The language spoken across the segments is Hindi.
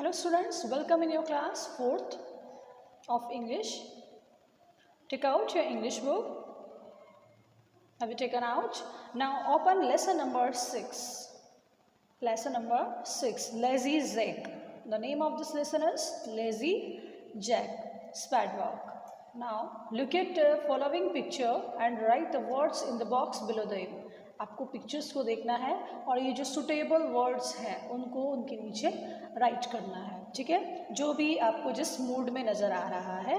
Hello students, welcome in your class 4th of English. Take out your English book. Have you taken out? Now open lesson number 6. Lesson number 6, Lazy Jack. The name of this lesson is Lazy Jack, Spade Walk. Now look at the following picture and write the words in the box below them. आपको पिक्चर्स को देखना है और ये जो सुटेबल वर्ड्स हैं उनको उनके नीचे राइट करना है, ठीक है। जो भी आपको जिस मूड में नज़र आ रहा है,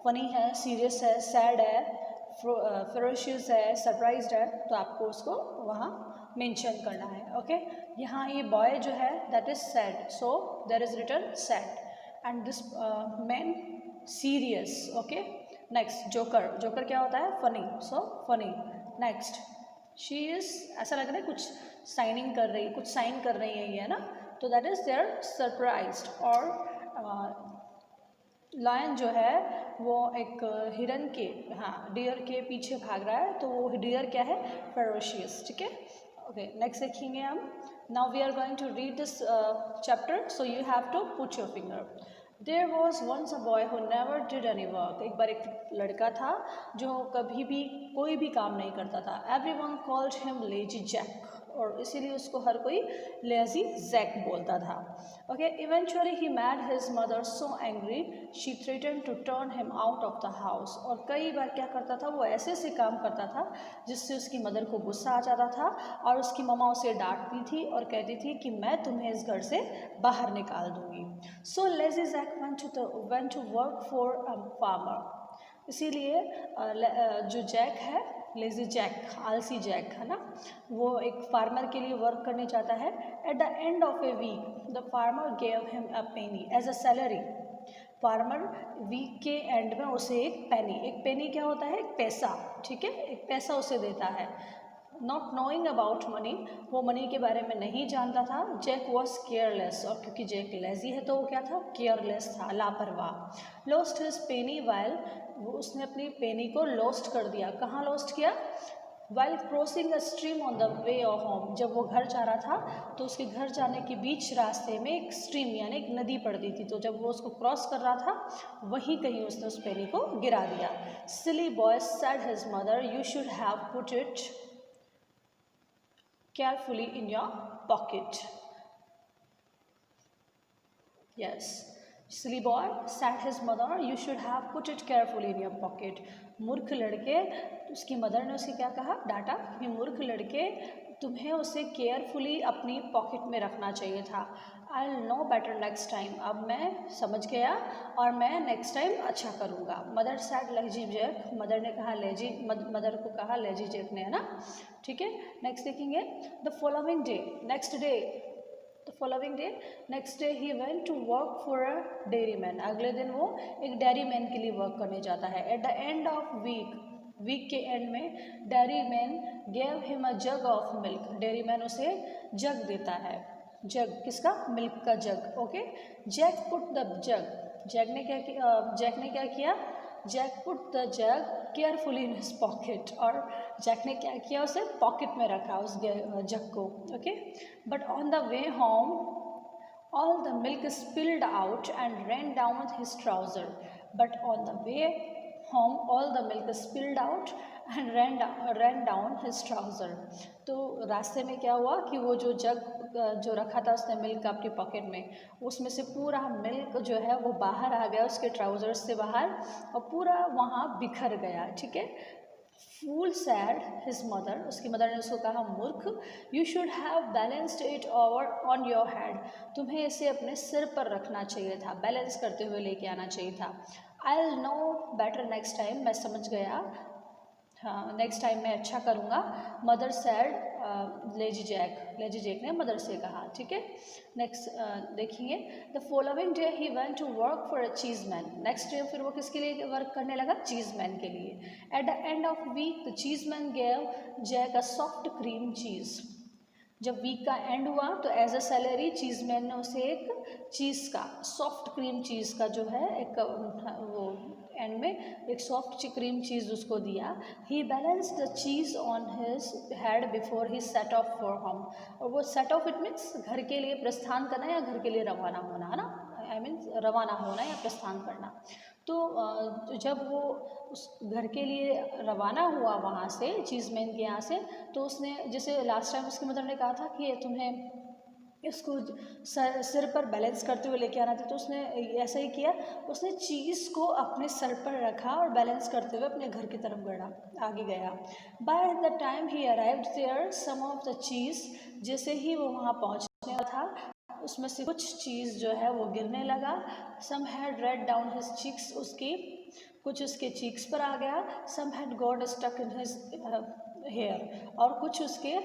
फनी है, सीरियस है, सैड है, फेरोशियस है, सरप्राइज्ड है, तो आपको उसको वहाँ मेंशन करना है, ओके। यहाँ ये बॉय जो है that is sad, so there is written sad and this man serious, okay. Next joker, joker क्या होता है? Funny, so funny. Next she is, ऐसा लग रहा है कुछ साइनिंग कर रही, कुछ साइन कर रही है ये, ना, तो दैट इज़ देयर सरप्राइज्ड। और लायन जो है वो एक हिरन के, हाँ, डियर के पीछे भाग रहा है, तो वो डियर क्या है? फेरोशियस, ठीक है। ओके, नेक्स्ट देखेंगे हम। Now we are going to read this chapter, so you have to put your finger. There was once a boy who never did any work. एक बार एक लड़का था जो कभी भी कोई भी काम नहीं करता था। Everyone called him lazy Jack, और इसीलिए उसको हर कोई लेजी जैक बोलता था, okay. Eventually he made his mother so angry she threaten to turn him out of the house. और कई बार क्या करता था, वो ऐसे ऐसे काम करता था जिससे उसकी मदर को गुस्सा आ जाता था, और उसकी मम्मा उसे डांटती थी और कहती थी कि मैं तुम्हें इस घर से बाहर निकाल दूंगी। So lazy Jack went to work for a farmer. इसीलिए जो जैक है, लेजी जैक, आलसी जैक है ना, वो एक फार्मर के लिए वर्क करने जाता है। At the end of a week the farmer gave him a penny as a salary. Farmer week के एंड में उसे एक पेनी क्या होता है? एक पैसा, ठीक है, एक पैसा उसे देता है। नॉट नोइंग अबाउट मनी, वो मनी के बारे में नहीं जानता था। जैक वॉज केयरलेस, और क्योंकि जैक लेजी है तो वो क्या था? केयरलेस था, लापरवाह। लॉस्ट हिज पेनी वाइल, वो उसने अपनी पेनी को लॉस्ट कर दिया। कहाँ लॉस्ट किया? While crossing a stream on the way of home, जब वो घर जा रहा था तो उसके घर जाने के बीच रास्ते में एक स्ट्रीम यानी एक नदी पड़ती थी, तो जब वो उसको क्रॉस कर रहा था वहीं कहीं उसने उस पेनी को गिरा दिया। Silly boy said his mother you should have put it carefully in your pocket. Yes, silly boy said his mother you should have put it carefully in your pocket. मूर्ख लड़के, उसकी मदर ने उसे क्या कहा? डांटा कि मूर्ख लड़के, तुम्हें उसे केयरफुली अपनी पॉकेट में रखना चाहिए था। I will know better next time, अब मैं समझ गया और मैं नेक्स्ट टाइम अच्छा करूँगा। Mother said lazy Jack, mother ने कहा लेजी, मदर को कहा लेजी जैक ने, है ना, ठीक है। नेक्स्ट देखेंगे। The following day, next day, the following day, next day he went to work for a dairy man. अगले दिन वो एक डेयरी मैन के लिए वर्क करने जाता है। At the end of week के एंड में dairy man gave him a jug of milk, dairy man उसे जग देता है। जग किसका? मिल्क का jug, okay. Jack put the jug, Jack ने क्या किया? Jack put the jug carefully in his pocket, और जैक ने क्या किया? उसे पॉकेट में रखा उस जग को, okay. But on the way home all the milk spilled out and ran down his trouser. But on the way home all the milk spilled out and ran down his trouser. तो रास्ते में क्या हुआ कि वो जो जग जो रखा था उसने मिल्क अपनी पॉकेट में, उसमें से पूरा मिल्क जो है वो बाहर आ गया उसके ट्राउजर्स से बाहर, और पूरा वहाँ बिखर गया, ठीक है। फूल सैड हिज मदर, उसकी मदर ने उसको कहा मूर्ख, you should have balanced it over on your head, तुम्हें इसे अपने सिर पर रखना चाहिए था, बैलेंस करते हुए लेके आना चाहिए था। I will know better next time, मैं समझ गया, हाँ, नेक्स्ट टाइम मैं अच्छा करूँगा। मदर सैड लेजी जैक ने मदर से कहा, ठीक है। नेक्स्ट देखिए। The following day he went to work for a cheese man, next day फिर वो किसके लिए वर्क करने लगा? चीज़ मैन के लिए। At the end of week the cheese man gave Jack a soft cream cheese. जब वीक का एंड हुआ तो एज अ सैलरी चीज़मैन ने उसे एक चीज़ का, सॉफ्ट क्रीम चीज़ का जो है एक वो एंड में एक सॉफ्ट क्रीम चीज़ उसको दिया। He balance the cheese on his head before he set off for home. और वो सेट ऑफ इट मीन्स घर के लिए प्रस्थान करना या घर के लिए रवाना होना, है ना, आई मीन रवाना होना या प्रस्थान करना। तो जब वो उस घर के लिए रवाना हुआ वहाँ से चीज़मैन के यहाँ से, तो उसने, जैसे लास्ट टाइम उसकी मदर ने कहा था कि तुम्हें इसको सिर पर बैलेंस करते हुए लेके आना था, तो उसने ऐसा ही किया। उसने चीज़ को अपने सर पर रखा और बैलेंस करते हुए अपने घर की तरफ बढ़ा, आगे गया। By the time he arrived there some of the cheese, जैसे ही वो वहाँ पहुँचने था उसमें से कुछ चीज़ जो है वो गिरने लगा। Some had ran down his cheeks, उसकी कुछ उसके चीक्स पर आ गया। Some had got stuck in his hair, और कुछ उसके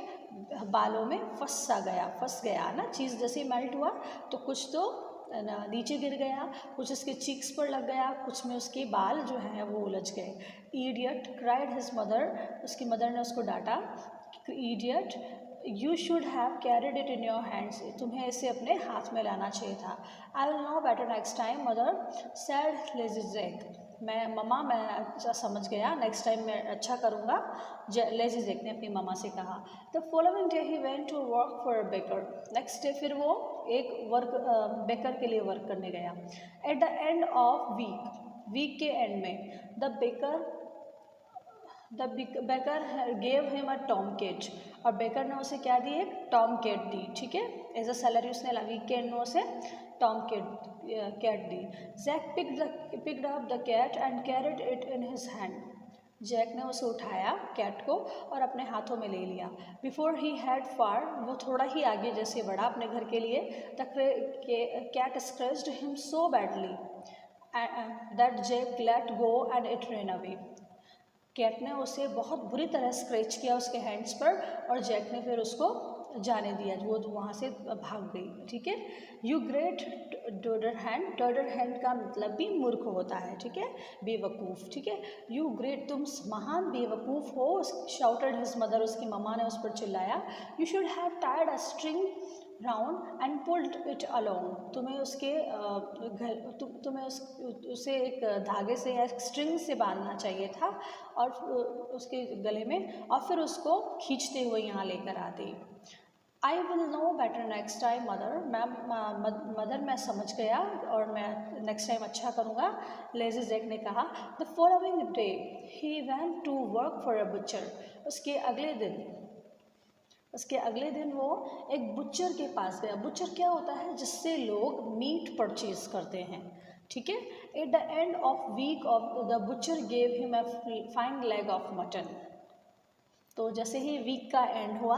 बालों में फंस गया ना, चीज़ जैसे मेल्ट हुआ तो कुछ तो नीचे गिर गया, कुछ उसके चीक्स पर लग गया, कुछ में उसके बाल जो हैं वो उलझ गए। ईडियट क्राइड हिज मदर, उसकी मदर ने उसको डांटा, idiot you should have carried it in your hands, तुम्हें इसे अपने हाथ में लाना चाहिए था। I will know better next time mother said lazy Jack, मैं अच्छा समझ गया, नेक्स्ट टाइम मैं अच्छा करूँगा, लेजिजेक ने अपनी मम्मा से कहा। The following day he went to work for a baker, next day फिर वो एक बेकर के लिए वर्क करने गया। At the end of week के एंड में the baker gave him a tom cat, और बेकर ने उसे क्या दी, एक टॉम केट दी, ठीक है, एज अ सैलरी उसने वीक के एंड में उसे टॉम कैट दी। Jack picked up the cat and carried it in his hand, Jack ने उसे उठाया कैट को और अपने हाथों में ले लिया। बिफोर ही हैड फार, वो थोड़ा ही आगे जैसे बढ़ा अपने घर के लिए, the cat scratched him so badly that Jack let go and it run away, cat ने उसे बहुत बुरी तरह स्क्रैच किया उसके हैंड्स पर, और जैक ने फिर उसको जाने दिया, वो वहाँ से भाग गई, ठीक है। यू ग्रेट डोडर हैंड का मतलब भी मूर्ख होता है, ठीक है, बेवकूफ़, ठीक है। यू ग्रेट, तुम महान बेवकूफ़ हो, शाउटेड हिज मदर, उसकी मम्मा ने उस पर चिल्लाया। You should have Tide a string round and pulled it along, तुम्हें उसके तुम्हें उसे एक धागे से या स्ट्रिंग से बांधना चाहिए था और उसके गले में, और फिर उसको खींचते हुए यहाँ लेकर आते। I will know better next time mother मैं समझ गया और मैं नेक्स्ट टाइम अच्छा करूँगा, लेजिजेक ने कहा। The following day he went to work for a butcher, उसके अगले दिन वो एक बुचर के पास गया। बुचर क्या होता है, जिससे लोग मीट परचेज करते हैं, ठीक है। At the end of week of the butcher gave him a fine leg of mutton, तो जैसे ही वीक का एंड हुआ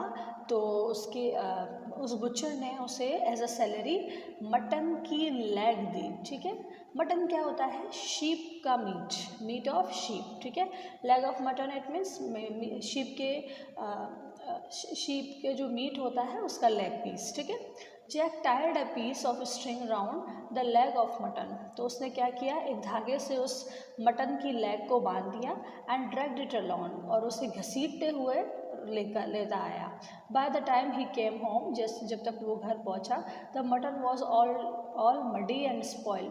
तो उस बुचर ने उसे एज अ सैलरी मटन की लेग दी, ठीक है। मटन क्या होता है, शीप का मीट ऑफ शीप, ठीक है। Leg of mutton it means sheep के जो मीट होता है उसका लेग पीस, ठीक है। जैक टायर्ड a piece of string round the leg of mutton, तो उसने क्या किया, एक धागे से उस मटन की लेग को बांध दिया, एंड ड्रैग्ड इट अलोंग, और उसे घसीटते हुए लेता आया। Bye the time he came home, जब तक वो घर पहुंचा, the mutton was all muddy and spoil,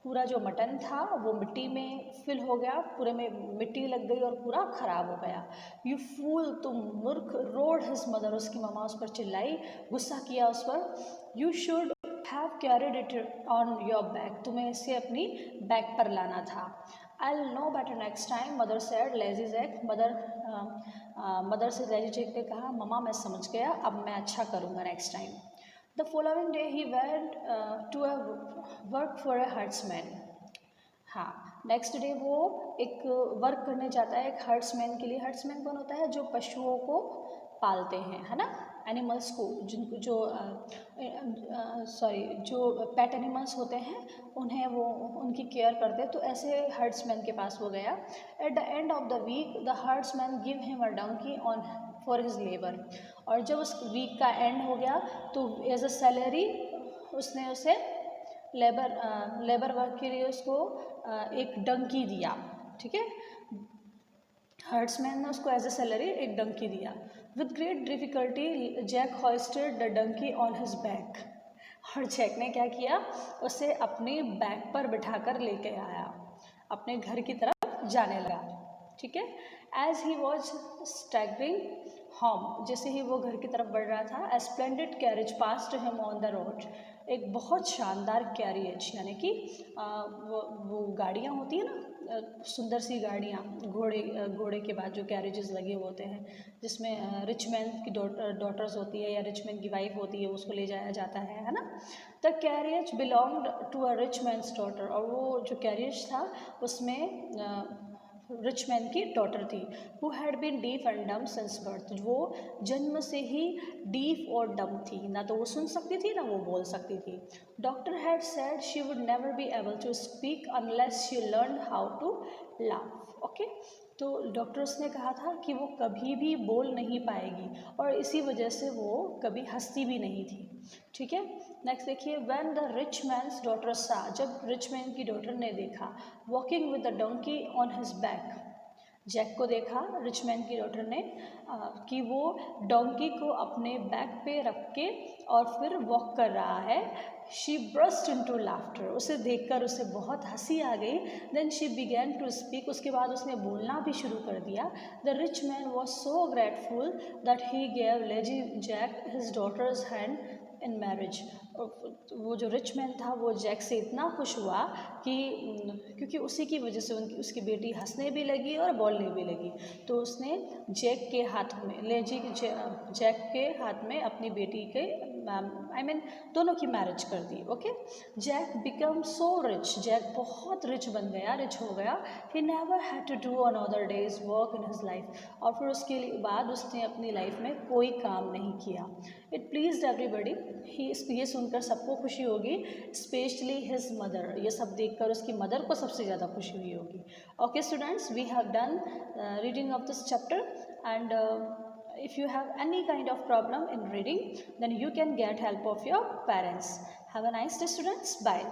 पूरा जो मटन था वो मिट्टी में फिल हो गया, पूरे में मिट्टी लग गई और पूरा ख़राब हो गया। यू फूल, तुम मूर्ख, रोड हिज मदर, उसकी मम्मा उस पर चिल्लाई, गुस्सा किया उस पर। You should have carried it on your back, तुम्हें इसे अपनी बैक पर लाना था। I will know better next time mother said lazy Jack, mother से लेजिजेक ने कहा, मम्मा मैं समझ गया, अब मैं अच्छा करूँगा next time. The following day he went to a work for a herdsman, हाँ, नेक्स्ट डे वो एक वर्क करने जाता है एक हर्ट्समैन के लिए। हर्ट्समैन कौन होता है, जो पशुओं को पालते हैं, है ना, एनिमल्स को, जिनको जो पेट एनिमल्स होते हैं उन्हें वो उनकी केयर करते हैं, तो ऐसे हर्ट्समैन के पास वो गया। At the end of the week the herdsman give him a donkey on for his labour, और जब उस वीक का एंड हो गया तो एज अ सैलरी उसने उसे लेबर वर्क के लिए उसको एक डंकी दिया, ठीक है। हर्ट्समैन ने उसको एज ए सैलरी एक डंकी दिया। With great difficulty Jack hoisted the donkey on his back. और जैक ने क्या किया, उसे अपने बैक पर बिठाकर लेके आया, अपने घर की तरफ जाने लगा। ठीक है। As he was staggering home, जैसे ही वो घर की तरफ बढ़ रहा था, a splendid carriage passed him on the road. एक बहुत शानदार कैरियज, यानी कि वो गाड़ियाँ होती हैं ना, सुंदर सी गाड़ियाँ, घोड़े के बाद जो कैरेजेस लगे होते हैं, जिसमें रिच मैन की डॉटर्स होती है या रिच मैन की वाइफ होती है, उसको ले जाया जाता है ना। The carriage belonged to a rich man's daughter, और वो जो कैरियज था उसमें रिच मैन की डॉटर थी, who had been deaf and dumb since birth, वो जन्म से ही डीफ और डम थी, ना तो वो सुन सकती थी ना वो बोल सकती थी। Doctor had said she would never be able to speak unless she learn how to laugh. Okay, तो डॉक्टर्स ने कहा था कि वो कभी भी बोल नहीं पाएगी, और इसी वजह से वो कभी हंसती भी नहीं थी। ठीक है। नेक्स्ट देखिए, when the rich man's daughter saw, जब रिच मैन की डॉटर ने देखा, walking with the donkey on his back, Jack को देखा रिच मैन की डॉटर ने कि वो डोंकी को अपने बैक पे रख के और फिर वॉक कर रहा है, शी ब्रस्ट इनटू लाफ्टर, उसे देखकर उसे बहुत हंसी आ गई। Then she began to speak, उसके बाद उसने बोलना भी शुरू कर दिया। The rich man was so grateful that he gave lazy Jack his daughter's hand in marriage. वो जो रिच मैन था वो जैक से इतना खुश हुआ कि क्योंकि उसी की वजह से उसकी बेटी हंसने भी लगी और बोलने भी लगी, तो उसने जैक के हाथ में जैक के हाथ में अपनी बेटी के दोनों की मैरिज कर दी। Okay, Jack become so rich, Jack बहुत रिच बन गया, रिच हो गया। He never had to do another day's work in his life, और फिर उसके बाद उसने अपनी लाइफ में कोई काम नहीं किया। इट प्लीज्ड एवरीबडी, ये सुनकर सबको खुशी होगी, स्पेशली हिज मदर, ये सब देखकर उसकी मदर को सबसे ज़्यादा खुशी हुई होगी। Okay students, we have done reading of this chapter, and if you have any kind of problem in reading, then you can get help of your parents. Have a nice day students. Bye.